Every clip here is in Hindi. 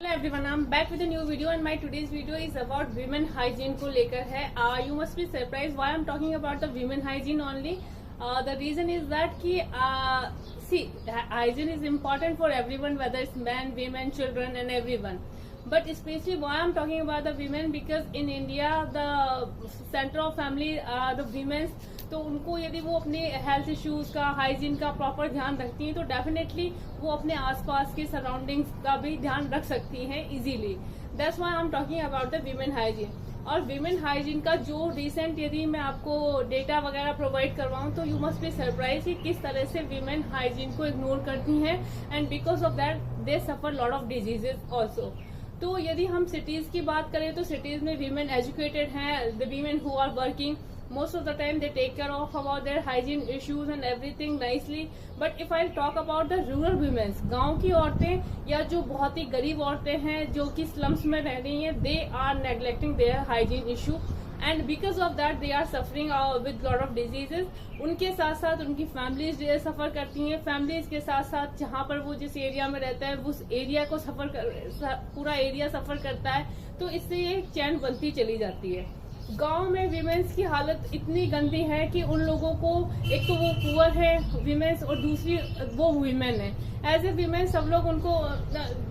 Hello everyone, I am back with a new video and my today's video is about women hygiene को लेकर है। You must be surprise why I am talking about the women hygiene only. The reason is that कि see hygiene is important for everyone, whether it's man, women, children and everyone, but especially why I'm talking about the women because in India the center of family the women, तो उनको यदि वो अपने हेल्थ इश्यूज का, हाइजीन का प्रॉपर ध्यान रखती हैं तो डेफिनेटली वो अपने आसपास के सराउंडिंग्स का भी ध्यान रख सकती हैं easily. That's why I am talking about the women hygiene. और वीमेन हाइजीन का जो रिसेंट यदि मैं आपको डेटा वगैरह प्रोवाइड करवाऊं तो यू मस्ट बी सरप्राइज कि किस तरह से वीमेन हाइजीन को इग्नोर करती हैं and because of that they suffer lot of diseases also. तो यदि हम सिटीज की बात करें तो सिटीज में वीमेन एजुकेटेड हैं, the women who are working most of the time they take care of about their hygiene issues and everything nicely, but if I'll talk about the rural women, गांव की औरतें या जो बहुत ही गरीब औरतें हैं जो कि स्लम्स में रह रही हैं, they are neglecting their hygiene issue and because of that they are suffering with lot of diseases। उनके साथ साथ उनकी फैमिलीज सफर करती हैं, फैमिलीज के साथ साथ जहाँ पर वो जिस एरिया में रहता है उस एरिया को पूरा एरिया सफर करता है, तो इससे ये चैन बनती चली जाती है। गांव में विमेन्स की हालत इतनी गंदी है कि उन लोगों को, एक तो वो पुअर है विमेन्स और दूसरी वो वीमेन है। एज ए वीमेन सब लोग उनको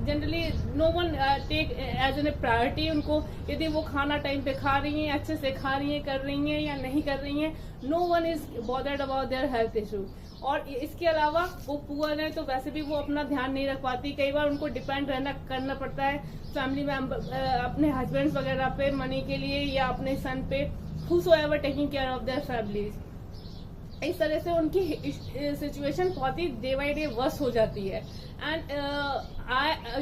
generally no one take as an priority. उनको यदि वो खाना टाइम पे खा रही हैं, अच्छे से खा रही हैं, कर रही हैं या नहीं कर रही हैं, no one is bothered about their health issue. और इसके अलावा वो पुअर है तो वैसे भी वो अपना ध्यान नहीं रख पाती। कई बार उनको डिपेंड करना पड़ता है फैमिली में अपने हस्बैंड्स वगैरह पे मनी के लिए या अपने सन पे, whosoever taking care of their families। इस तरह से उनकी सिचुएशन बहुत ही डे बाई डे वर्स हो जाती है। And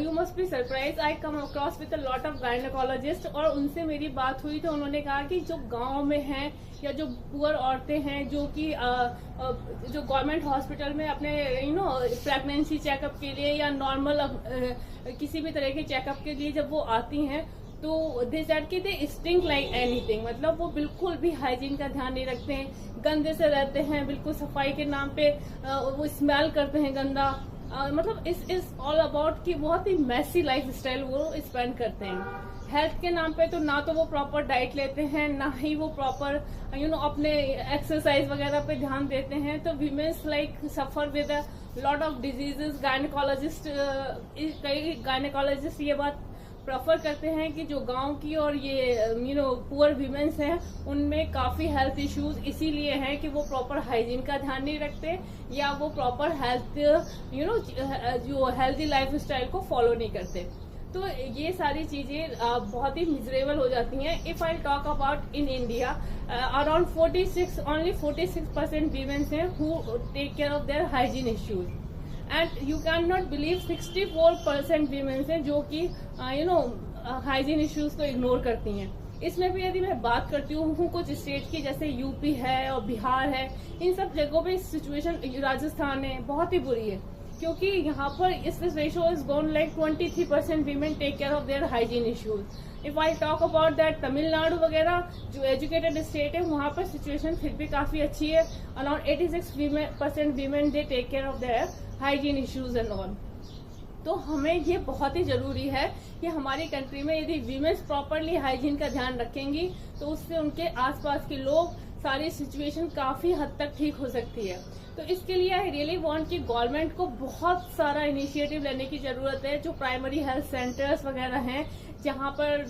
you must be surprise, I come across with a lot of gynaecologist और उनसे मेरी बात हुई तो उन्होंने कहा कि जो गांव में हैं या जो पुअर औरतें हैं जो कि जो गवर्नमेंट हॉस्पिटल में अपने प्रेगनेंसी चेकअप के लिए या नॉर्मल किसी भी तरह के चेकअप के लिए जब वो आती हैं तो दे सेड कि दे स्टिंक लाइक एनीथिंग, मतलब वो बिल्कुल भी हाइजीन का ध्यान नहीं रखते हैं, गंदे से रहते हैं, बिल्कुल सफाई के नाम पे वो स्मेल करते हैं गंदा। मतलब इस ऑल अबाउट कि बहुत ही मैसी लाइफ स्टाइल वो स्पेंड करते हैं। हेल्थ के नाम पे तो ना तो वो प्रॉपर डाइट लेते हैं, ना ही वो प्रॉपर अपने एक्सरसाइज वगैरह पे ध्यान देते हैं। तो womens like suffer with a lot of diseases. Gynaecologist, कई गायनेकोलॉजिस्ट ये बात प्रेफर करते हैं कि जो गांव की और ये पुअर वीमेन्स हैं उनमें काफी हेल्थ इश्यूज इसीलिए हैं कि वो प्रॉपर हाइजीन का ध्यान नहीं रखते या वो प्रॉपर हेल्थ जो हेल्थी लाइफ स्टाइल को फॉलो नहीं करते। तो ये सारी चीजें बहुत ही मिजरेबल हो जाती हैं। If I talk about in India, around 46% womens हैं who take care of their hygiene issues and you can not believe 64% womens हैं जो कि हाइजीन इश्यूज को इग्नोर करती हैं। इसमें भी यदि मैं बात करती हूँ कुछ स्टेट की, जैसे यूपी है और बिहार है, इन सब जगहों पे सिचुएशन, राजस्थान है, बहुत ही बुरी है क्योंकि यहाँ पर इस ratio is gone like 23% women take care of their hygiene issues. If I talk about that Tamil Nadu वगैरह जो एजुकेटेड स्टेट है वहाँ पर सिचुएशन फिर भी काफी अच्छी है। Around 86% women they take care of their hygiene issues and all. तो हमें ये बहुत ही जरूरी है कि हमारी कंट्री में यदि वीमेन्स प्रॉपरली हाइजीन का ध्यान रखेंगी तो उससे उनके आसपास के लोग, सारी सिचुएशन काफी हद तक ठीक हो सकती है। तो इसके लिए आई रियली वांट कि गवर्नमेंट को बहुत सारा इनिशिएटिव लेने की जरूरत है। जो प्राइमरी हेल्थ सेंटर्स वगैरह हैं जहाँ पर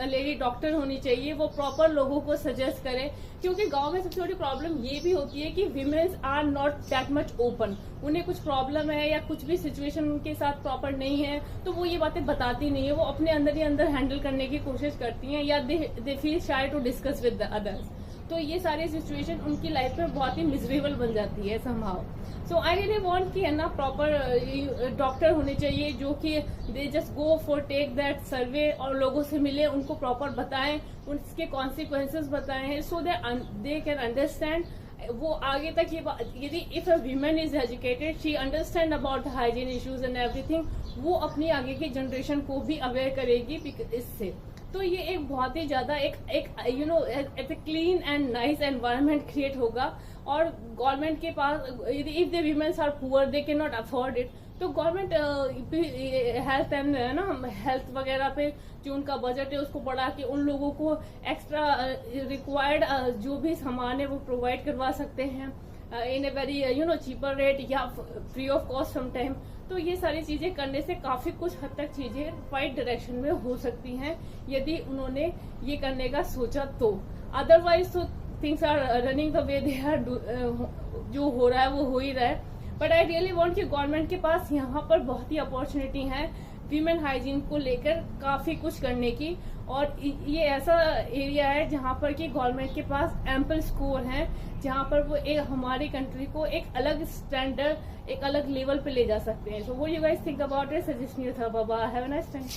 लेडी डॉक्टर होनी चाहिए, वो प्रॉपर लोगों को सजेस्ट करें क्योंकि गांव में सबसे बड़ी प्रॉब्लम ये भी होती है कि womens are not that much open. उन्हें कुछ प्रॉब्लम है या कुछ भी सिचुएशन उनके साथ प्रॉपर नहीं है तो वो ये बातें बताती नहीं है, वो अपने अंदर ही अंदर हैंडल करने की कोशिश करती हैं या they feel shy to discuss with the others. तो ये सारी सिचुएशन उनकी लाइफ में बहुत ही मिजरेबल बन जाती है somehow. So I really want कि है ना प्रॉपर डॉक्टर होने चाहिए जो कि they just go for take that survey और लोगों से मिले, उनको प्रॉपर बताएं, उसके कॉन्सिक्वेंसेस बताएं सो दे कैन अंडरस्टैंड। वो आगे तक ये यदि if a women is educated, she understand about the hygiene issues and everything, वो अपनी आगे की जनरेशन को भी अवेयर करेगी इससे। तो ये एक बहुत ही ज्यादा एक clean and nice environment create होगा। और गवर्नमेंट के पास यदि if the womens are poor, they can not afford it, तो गवर्नमेंट हेल्थ एंड ना हेल्थ वगैरह पे जो उनका बजट है उसको बढ़ा के उन लोगों को एक्स्ट्रा रिक्वायर्ड जो भी सामान है वो प्रोवाइड करवा सकते हैं in a very cheaper rate या free of cost some time. तो ये सारी चीजें करने से काफी कुछ हद तक चीजें राइट डायरेक्शन में हो सकती हैं यदि उन्होंने ये करने का सोचा तो। अदरवाइज तो things are running the way they are, जो हो रहा है वो हो ही रहा है। बट आई रियली वांट कि गवर्नमेंट के पास यहाँ पर बहुत ही अपॉर्चुनिटी है वीमेन हाइजीन को लेकर काफी कुछ करने की, और ये ऐसा एरिया है जहाँ पर कि गवर्नमेंट के पास एम्पल स्कोर है, जहाँ पर वो एक हमारी कंट्री को एक अलग स्टैंडर्ड, एक अलग लेवल पे ले जा सकते हैं। So what you guys think about it, suggest me था बाबा, हैव अ नाइस टाइम।